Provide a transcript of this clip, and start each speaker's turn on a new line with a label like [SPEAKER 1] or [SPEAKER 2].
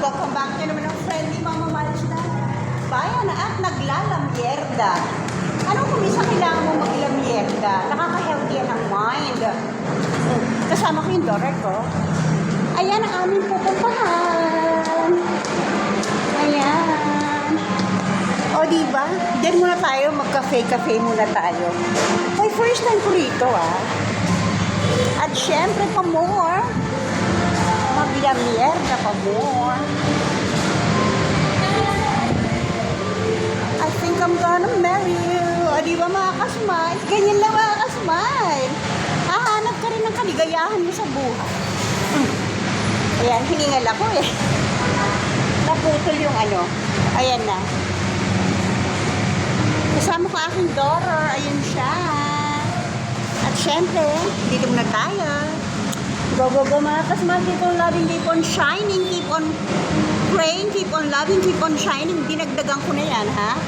[SPEAKER 1] welcome back to naman ng friendly Mama March na bayan at naglalamyerda. Anong kumisa kailangan mo maglamyerda? Nakaka-healthy yan ang mind. Kasama ko yung daughter ko. Ayan ang aming pupuntahan. Ayan. O diba? Diyan muna tayo, magka-cafe muna tayo. Ay, first time ko rito At syempre pa more. Maglamyerda pa more. I think I'm gonna marry you. O diba mga kasmile? Ganyan lang mga kasmile. Hahanap ka rin ng kaligayahan mo sa buhay. Ayan, hiningal ako Naputol yung Ayan na. Kasama ko aking daughter. Ayun siya. At syempre, dito muna tayo. Go, go, go mga kasmile. Keep on loving, keep on shining, keep on praying, keep on loving, keep on shining. Dinagdagan ko na yan, ha?